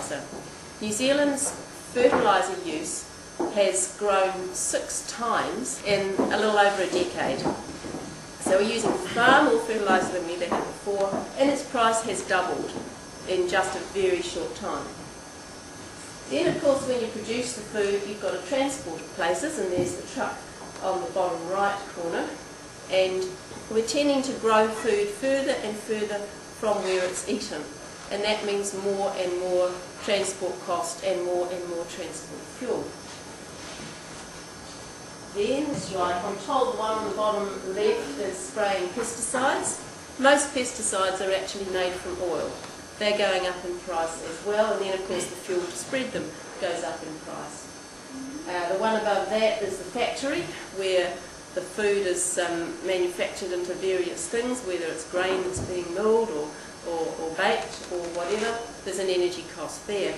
fertiliser. New Zealand's fertiliser use has grown 6 times in a little over a decade. So we're using far more fertiliser than we ever had before, and its price has doubled in just a very short time. Then of course when you produce the food you've got to transport it places, and there's the truck on the bottom right corner, and we're tending to grow food further and further from where it's eaten, and that means more and more transport cost and more transport fuel. Then, like I'm told, the one on the bottom left is spraying pesticides. Most pesticides are actually made from oil. They're going up in price as well, and then of course the fuel to spread them goes up in price. The one above that is the factory, where the food is manufactured into various things, whether it's grain that's being milled or baked or whatever. There's an energy cost there.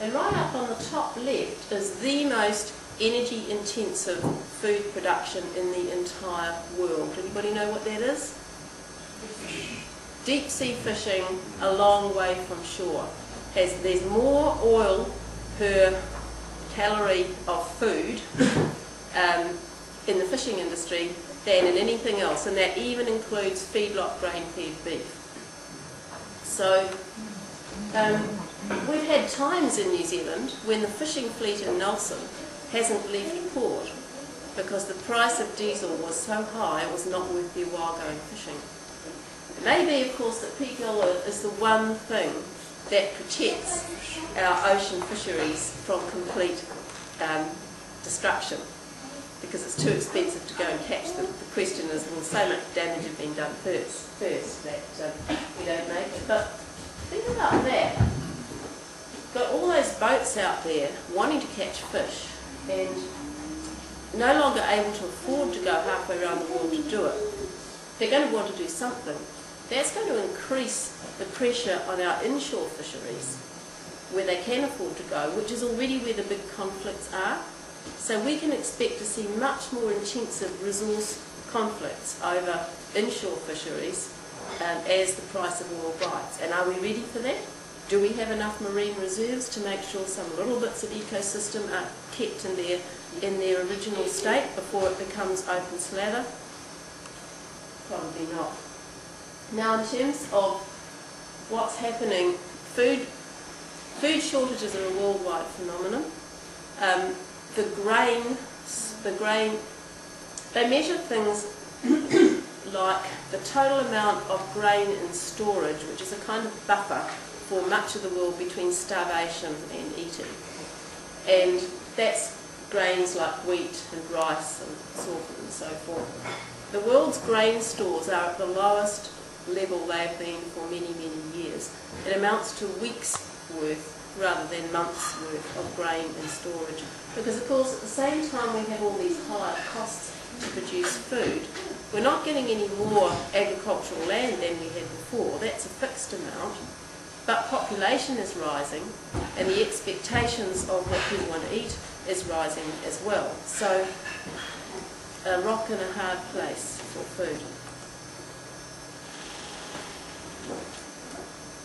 And right up on the top left is the most energy intensive food production in the entire world. Anybody know what that is? Deep sea fishing a long way from shore. There's more oil per calorie of food in the fishing industry than in anything else, and that even includes feedlot grain-fed beef. So we've had times in New Zealand when the fishing fleet in Nelson hasn't left port because the price of diesel was so high it was not worth their while going fishing. It may be, of course, that peak oil is the one thing that protects our ocean fisheries from complete destruction, because it's too expensive to go and catch them. The question is, will so much damage have been done first that we don't make it? But think about that. You've got all those boats out there wanting to catch fish and no longer able to afford to go halfway around the world to do it. They're going to want to do something. That's going to increase the pressure on our inshore fisheries, where they can afford to go, which is already where the big conflicts are. So we can expect to see much more intensive resource conflicts over inshore fisheries as the price of oil bites. And are we ready for that? Do we have enough marine reserves to make sure some little bits of ecosystem are kept in their original state before it becomes open slather? Probably not. Now, in terms of what's happening, food shortages are a worldwide phenomenon. They measure things like the total amount of grain in storage, which is a kind of buffer for much of the world between starvation and eating. And that's grains like wheat and rice and sorghum and so forth. The world's grain stores are at the lowest level they've been for many, many years. It amounts to weeks' worth rather than months' worth of grain in storage. Because of course at the same time we have all these higher costs to produce food, we're not getting any more agricultural land than we had before. That's a fixed amount. But population is rising, and the expectations of what people want to eat is rising as well. So, a rock and a hard place for food.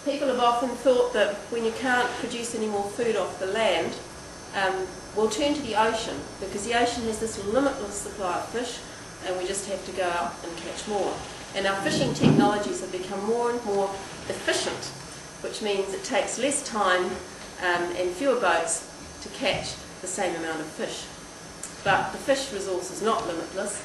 People have often thought that when you can't produce any more food off the land, we'll turn to the ocean, because the ocean has this limitless supply of fish, and we just have to go out and catch more. And our fishing technologies have become more and more efficient, which means it takes less time and fewer boats to catch the same amount of fish. But the fish resource is not limitless.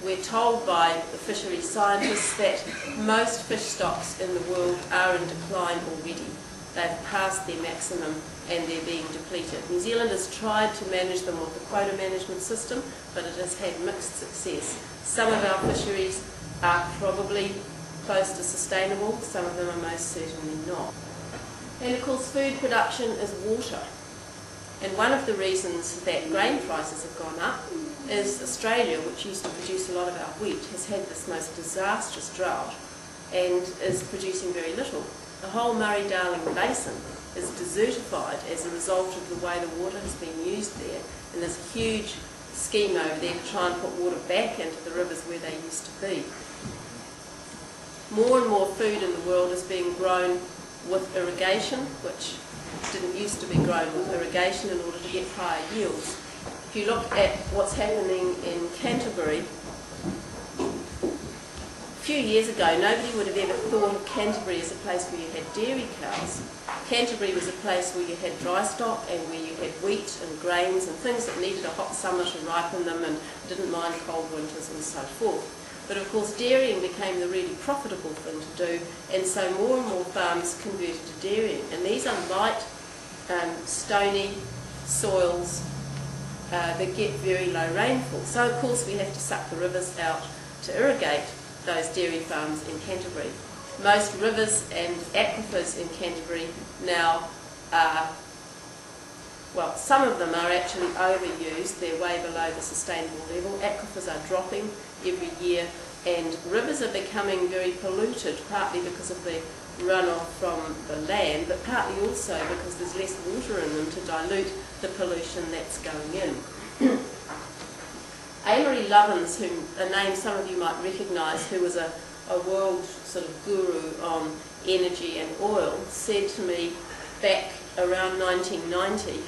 We're told by the fisheries scientists that most fish stocks in the world are in decline already. They've passed their maximum and they're being depleted. New Zealand has tried to manage them with the quota management system, but it has had mixed success. Some of our fisheries are probably close to sustainable, some of them are most certainly not. And of course food production is water. And one of the reasons that grain prices have gone up is Australia, which used to produce a lot of our wheat, has had this most disastrous drought and is producing very little. The whole Murray-Darling Basin is desertified as a result of the way the water has been used there, and there's a huge scheme over there to try and put water back into the rivers where they used to be. More and more food in the world is being grown with irrigation, which didn't used to be grown with irrigation in order to get higher yields. If you look at what's happening in Canterbury, a few years ago nobody would have ever thought of Canterbury as a place where you had dairy cows. Canterbury was a place where you had dry stock and where you had wheat and grains and things that needed a hot summer to ripen them and didn't mind cold winters and so forth. But of course dairying became the really profitable thing to do, and so more and more farms converted to dairying. And these are light, stony soils that get very low rainfall. So of course we have to suck the rivers out to irrigate those dairy farms in Canterbury. Most rivers and aquifers in Canterbury now are, well, some of them are actually overused. They're way below the sustainable level. Aquifers are dropping every year, and rivers are becoming very polluted, partly because of the runoff from the land, but partly also because there's less water in them to dilute the pollution that's going in. Amory Lovins, who a name some of you might recognise, who was a world sort of guru on energy and oil, said to me back around 1990,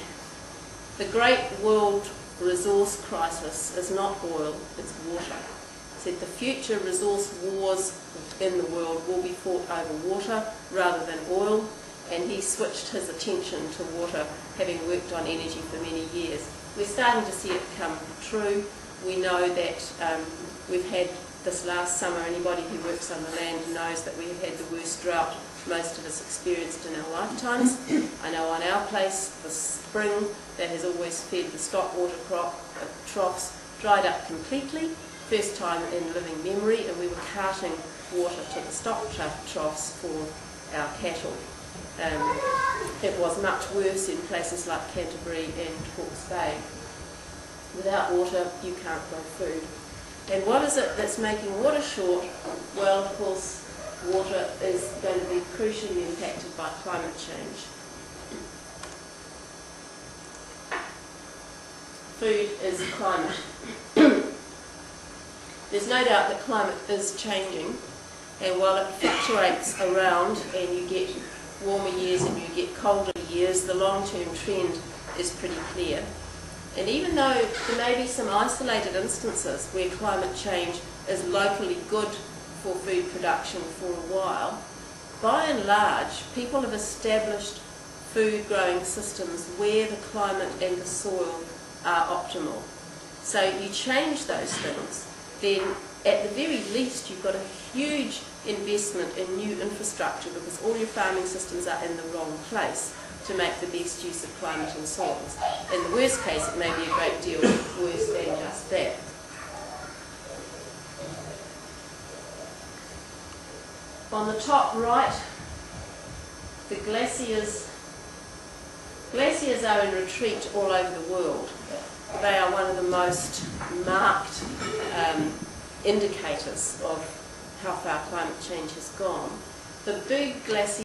the great world resource crisis is not oil, it's water. He said the future resource wars in the world will be fought over water rather than oil, and he switched his attention to water, having worked on energy for many years. We're starting to see it come true. We know that we've had this last summer, anybody who works on the land knows that we have had the worst drought most of us experienced in our lifetimes. I know on our place, the spring that has always fed the stock water troughs dried up completely, first time in living memory, and we were carting water to the stock troughs for our cattle. It was much worse in places like Canterbury and Hawke's Bay. Without water, you can't grow food. And what is it that's making water short? Well, of course, water is going to be crucially impacted by climate change. Food is climate. There's no doubt that climate is changing, and while it fluctuates around and you get warmer years and you get colder years, the long-term trend is pretty clear. And even though there may be some isolated instances where climate change is locally good for food production for a while, by and large, people have established food growing systems where the climate and the soil are optimal. So you change those things, then at the very least you've got a huge investment in new infrastructure because all your farming systems are in the wrong place to make the best use of climate and soils. In the worst case, it may be a great deal worse than just that. On the top right, the glaciers are in retreat all over the world. They are one of the most marked indicators of how far climate change has gone. The big glaciers